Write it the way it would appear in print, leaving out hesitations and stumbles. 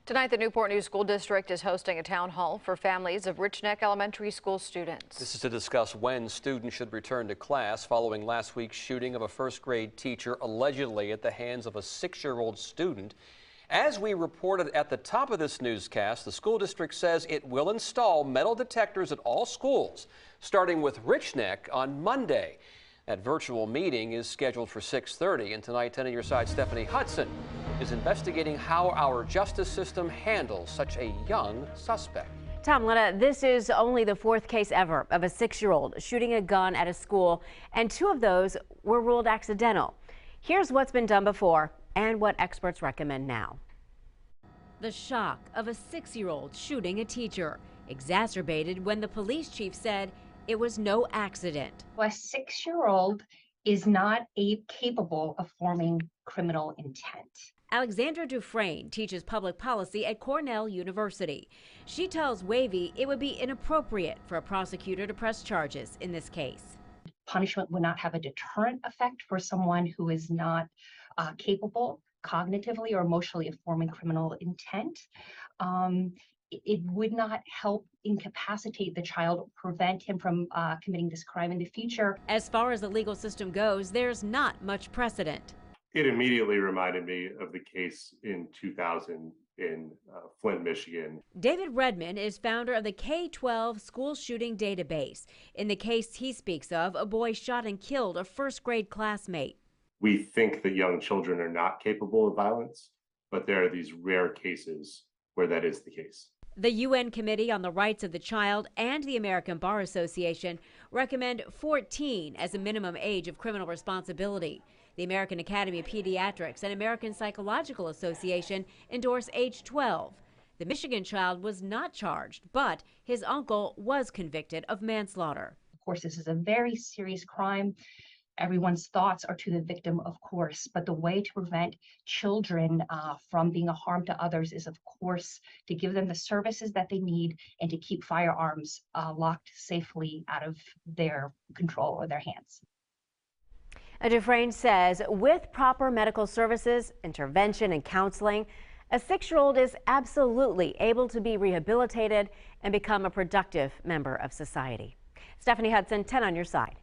Tonight, the Newport News School District is hosting a town hall for families of Rich Neck Elementary School students. This is to discuss when students should return to class following last week's shooting of a first-grade teacher allegedly at the hands of a 6-year-old student. As we reported at the top of this newscast, the school district says it will install metal detectors at all schools, starting with Rich Neck on Monday. That virtual meeting is scheduled for 6:30, and tonight 10 on your side Stephanie Hudson is investigating how our justice system handles such a young suspect. Tom, Lena, this is only the 4th case ever of a 6-year-old shooting a gun at a school, and 2 of those were ruled accidental. Here's what's been done before and what experts recommend now. The shock of a 6-year-old shooting a teacher, exacerbated when the police chief said it was no accident. A 6-year-old is not capable of forming criminal intent. Alexandra Dufresne teaches public policy at Cornell University. She tells WAVY it would be inappropriate for a prosecutor to press charges in this case. Punishment would not have a deterrent effect for someone who is not capable cognitively or emotionally of forming criminal intent. It would not help incapacitate the child, prevent him from committing this crime in the future. As far as the legal system goes, there's not much precedent. It immediately reminded me of the case in 2000 in Flint, Michigan. David Redman is founder of the K-12 school shooting database. In the case he speaks of, a boy shot and killed a first-grade classmate. We think that young children are not capable of violence, but there are these rare cases where that is the case. The UN Committee on the Rights of the Child and the American Bar Association recommend 14 as a minimum age of criminal responsibility. The American Academy of Pediatrics and American Psychological Association endorse age 12. The Michigan child was not charged, but his uncle was convicted of manslaughter. Of course, this is a very serious crime. Everyone's thoughts are to the victim, of course, but the way to prevent children from being a harm to others is, of course, to give them the services that they need and to keep firearms locked safely out of their control or their hands. Dufresne says with proper medical services, intervention, and counseling, a 6-year-old is absolutely able to be rehabilitated and become a productive member of society. Stephanie Hudson, 10 on your side.